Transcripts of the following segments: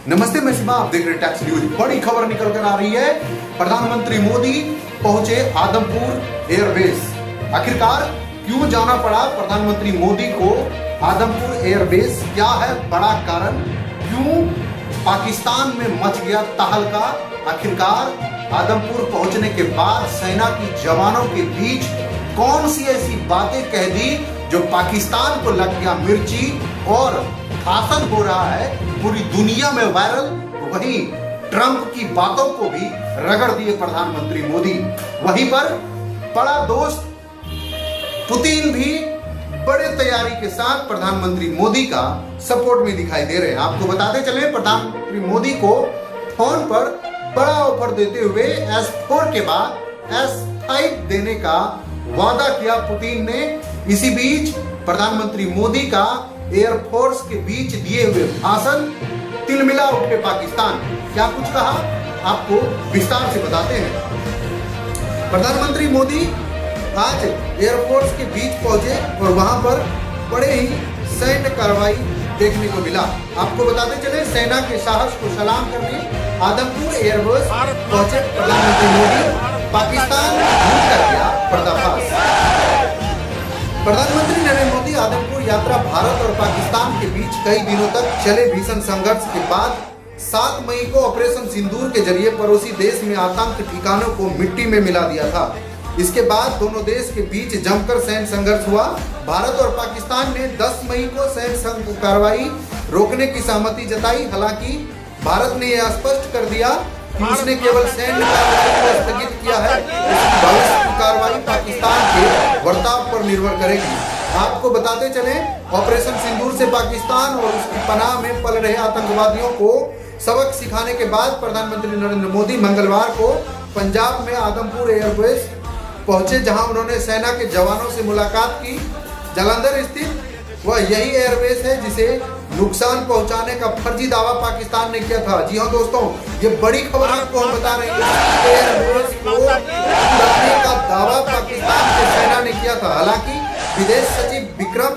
नमस्ते, मैं शिवा, आप देख रहे टैक्स न्यूज। बड़ी खबर निकल कर आ रही है। प्रधानमंत्री मोदी पहुंचे आदमपुर एयरबेस। आखिरकार क्यों जाना पड़ा प्रधानमंत्री मोदी को आदमपुर एयरबेस? क्या है बड़ा कारण? क्यों पाकिस्तान में मच गया तहलका? आखिरकार आदमपुर पहुंचने के बाद सेना की जवानों के बीच कौन सी ऐसी बातें कह दी जो पाकिस्तान को लग गया मिर्ची और भाषण हो रहा है पूरी दुनिया में वायरल? वहीं ट्रंप की बातों को भी रगड़ दिए प्रधानमंत्री मोदी। वहीं पर बड़ा दोस्त पुतिन भी बड़े तैयारी के साथ प्रधानमंत्री मोदी का सपोर्ट में दिखाई दे रहे हैं। आपको बताते चले, प्रधानमंत्री मोदी को फोन पर बड़ा ऑफर देते हुए S4 के बाद S5 देने का वादा किया पुतिन ने। इसी बीच प्रधानमंत्री मोदी का एयरफोर्स के बीच दिए हुए भाषण तिलमिला उठे पाकिस्तान। क्या कुछ कहा, आपको विस्तार से बताते हैं। प्रधानमंत्री मोदी आज एयरफोर्स के बीच पहुंचे और वहां पर बड़े ही सैन्य कार्रवाई देखने को मिला। आपको बताते चले, सेना के साहस को सलाम करने आदमपुर एयरबेस पहुंचे प्रधानमंत्री मोदी। पाकिस्तान झूठ कर गया पर्दाफाश। प्रधानमंत्री नरेंद्र मोदी आदमपुर यात्रा भारत और पाकिस्तान के बीच कई दिनों तक चले भीषण संघर्ष के बाद 7 मई को ऑपरेशन सिंदूर के जरिए पड़ोसी देश में आतंक ठिकानों को मिट्टी में मिला दिया था। इसके बाद दोनों देश के बीच जमकर सैन्य संघर्ष हुआ। भारत और पाकिस्तान ने 10 मई को सैन्य कार्रवाई रोकने की सहमति जताई। हालांकि भारत ने यह स्पष्ट कर दिया कि उसने केवल सैन्य कार्रवाई को स्थगित किया है। भविष्य की कार्रवाई पाकिस्तान के बर्ताव पर निर्भर करेगी। आपको बताते चले, ऑपरेशन सिंदूर से पाकिस्तान और उसकी पनाह में पल रहे आतंकवादियों को सबक सिखाने के बाद प्रधानमंत्री नरेंद्र मोदी मंगलवार को पंजाब में आदमपुर एयरबेस पहुंचे, जहां उन्होंने सेना के जवानों से मुलाकात की। जालंधर स्थित वह यही एयरबेस है जिसे नुकसान पहुंचाने का फर्जी दावा पाकिस्तान ने किया था। जी हाँ दोस्तों, ये बड़ी खबर आपको हम बता रहे हैं। एयरबेस को उड़ाने का दावा पाकिस्तान की सेना ने किया था। हालांकि विदेश सचिव विक्रम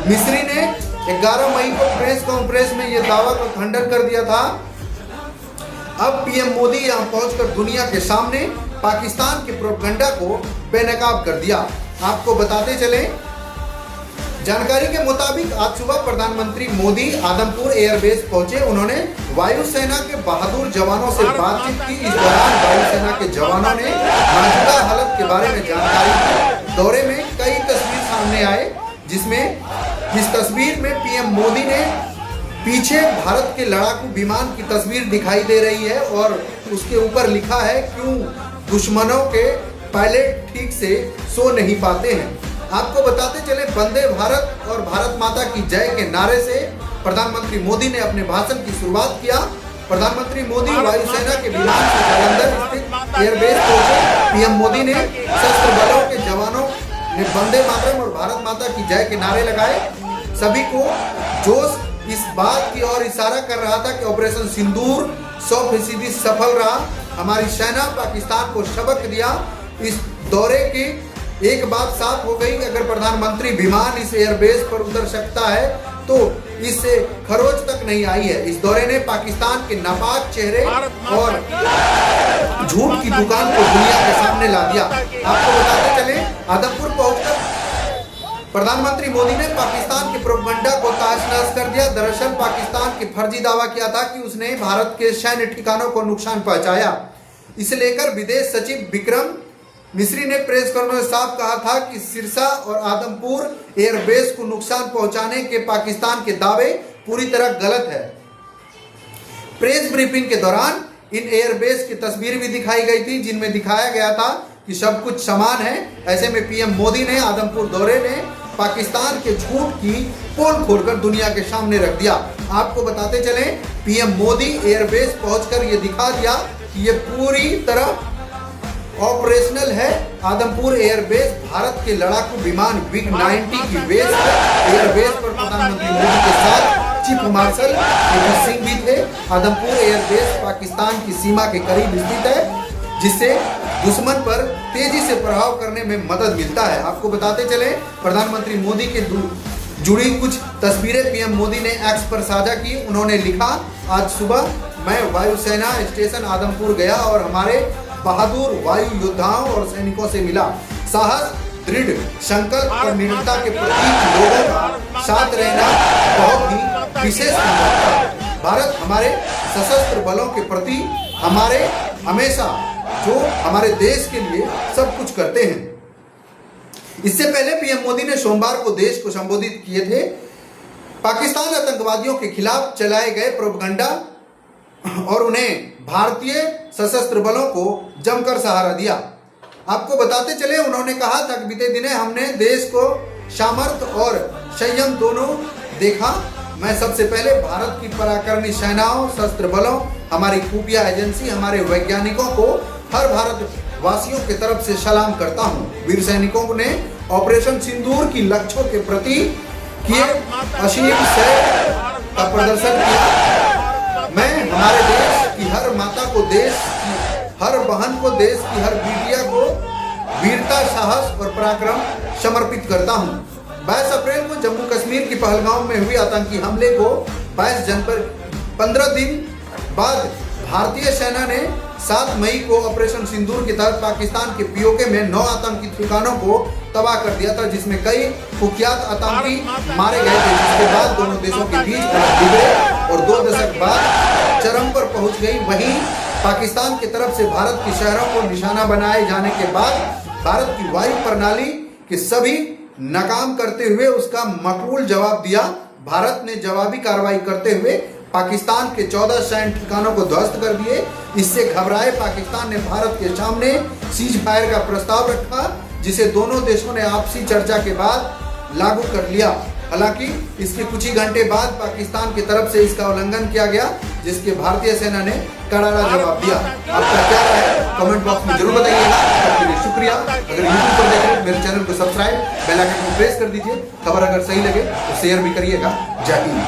मिस्री ने 11 मई को प्रेस कॉन्फ्रेंस में यह दावा का खंडन कर दिया था। अब पीएम मोदी यहां पहुंचकर दुनिया के सामने पाकिस्तान के प्रोपेगेंडा को बेनकाब कर दिया। आपको बताते चले, जानकारी के मुताबिक आज सुबह प्रधानमंत्री मोदी आदमपुर एयरबेस पहुंचे। उन्होंने वायुसेना के बहादुर जवानों से बातचीत की। इस दौरान वायुसेना के जवानों ने मौजूदा हालत के बारे में जानकारी दी। दौरे में कई तस्वीर सामने आए, जिसमें इस तस्वीर में पीएम मोदी ने पीछे भारत के लड़ाकू विमान की तस्वीर दिखाई दे रही है और उसके ऊपर लिखा है, क्यों दुश्मनों के पायलट ठीक से सो नहीं पाते हैं। आपको बताते चले, वंदे भारत और भारत माता की जय के नारे से प्रधानमंत्री मोदी ने अपने भाषण की शुरुआत किया। प्रधानमंत्री मोदी वायुसेना के विमान से जालंधर स्थित एयरबेस पहुंचे। पीएम मोदी ने सशस्त्र बलों के जवानों ने वंदे मातरम और भारत माता की जय के नारे लगाए। सभी को जोश इस बात की ओर इशारा कर रहा था कि ऑपरेशन सिंदूर 100% सफल रहा। हमारी सेना पाकिस्तान को सबक दिया। इस दौरे की एक बात साफ हो गई कि अगर प्रधानमंत्री विमान इस एयरबेस पर उतर सकता है तो इससे खरोच तक नहीं आई है। इस दौरे ने पाकिस्तान के नापाक चेहरे और झूठ की दुकान को दुनिया के सामने ला दिया। आपको बताते चले, आदमपुर पहुंचकर प्रधानमंत्री मोदी ने पाकिस्तान के प्रोपेगेंडा को ताश-नश कर दिया। दरअसल पाकिस्तान की फर्जी दावा किया था कि उसने भारत के सैन्य ठिकानों को नुकसान पहुंचाया। इसे लेकर विदेश सचिव विक्रम मिस्री ने प्रेस कॉन्फ्रेंस में साफ कहा था कि सिरसा और आदमपुर एयरबेस को नुकसान पहुंचाने के पाकिस्तान के दावे पूरी तरह गलत है। प्रेस ब्रीफिंग के दौरान इन एयरबेस की तस्वीर भी दिखाई गई थी, जिनमें दिखाया गया था कि सब कुछ समान है। ऐसे में पीएम मोदी ने आदमपुर दौरे में पाकिस्तान के झूठ की पोल खोलकर दुनिया के सामने रख दिया। आपको बताते चले, पीएम मोदी एयरबेस पहुंचकर ये दिखा दिया कि ये पूरी तरह ऑपरेशनल है। आदमपुर एयरबेस भारत के लड़ाकू विमान विग 90 की बेस है। एयरबेस पर प्रधानमंत्री मोदी के साथ चीफ मार्शल के सिंह भी थे। आदमपुर एयरबेस पाकिस्तान की सीमा के करीब स्थित है, जिससे दुश्मन पर तेजी से प्रभाव करने में मदद मिलता है। आपको बताते चले, प्रधानमंत्री मोदी के जुड़ी कुछ तस्वीरें पीएम मोदी ने एक्स पर साझा की। उन्होंने लिखा, आज सुबह मैं वायुसेना स्टेशन आदमपुर गया और हमारे बहादुर वायु योद्धाओं और सैनिकों से मिला। साहस, दृढ़ संकल्प और निडरता के प्रतीक लोगों का साथ रहना बहुत ही विशेष अनुभव था। भारत हमारे सशस्त्र बलों के प्रति हमेशा जो हमारे देश के लिए सब कुछ करते हैं। इससे पहले पीएम मोदी ने सोमवार को देश को संबोधित किए थे। पाकिस्तान आतंकवादियों के खिलाफ चलाए गए प्रोपगंडा और उन्हें भारतीय सशस्त्र बलों को जमकर सहारा दिया। आपको बताते चले, उन्होंने कहा था कि बीते दिने हमने देश को सामर्थ्य और संयम दोनों देखा। मैं सबसे पहले भारत की पराक्रमी सेनाओं, शस्त्र बलों, हमारी खुफिया एजेंसी, हमारे वैज्ञानिकों को हर भारतवासियों की तरफ से सलाम करता हूं। वीर सैनिकों ने ऑपरेशन सिंदूर की लक्ष्यों के प्रति किए असीम शौर्य का प्रदर्शन किया। मैं हमारे देश की हर माता को, देश की हर बहन को, देश की हर बिटिया को वीरता, साहस और पराक्रम समर्पित करता हूं। 22 अप्रैल को जम्मू कश्मीर की पहलगाम में हुए आतंकी हमले को 22 जनवरी 15 दिन बाद भारतीय सेना ने 7 मई को ऑपरेशन सिंदूर के तहत पाकिस्तान के पीओके में 9 आतंकी ठिकानों को तबाह कर दिया था, जिसमें कई कुख्यात आतंकी मारे गए थे। जिसके बाद दोनों देशों के बीच बिगड़े और 2 दशक बाद चरम पर पहुंच गई। वहीं पाकिस्तान की तरफ से भारत के शहरों को निशाना बनाए जाने के बाद भारत की वायु प्रणाली के सभी नाकाम करते हुए उसका मकबूल जवाब दिया। भारत ने जवाबी कार्रवाई करते हुए पाकिस्तान के 14 सैन्य ठिकानों को ध्वस्त कर दिए। इससे घबराए पाकिस्तान ने भारत के सामने सीज फायर का प्रस्ताव रखा, जिसे दोनों देशों ने आपसी चर्चा के बाद लागू कर लिया। हालांकि इसके कुछ ही घंटे बाद पाकिस्तान की तरफ से इसका उल्लंघन किया गया, जिसके भारतीय सेना ने करारा जवाब दिया। आपका क्या राय है कमेंट बॉक्स में जरूर बताइएगा। आपके लिए शुक्रिया। अगर यूट्यूब पर देख रहे हैं मेरे चैनल को सब्सक्राइब, बेल आइकन को प्रेस कर दीजिए। खबर अगर सही लगे तो शेयर भी करिएगा। जय हिंद।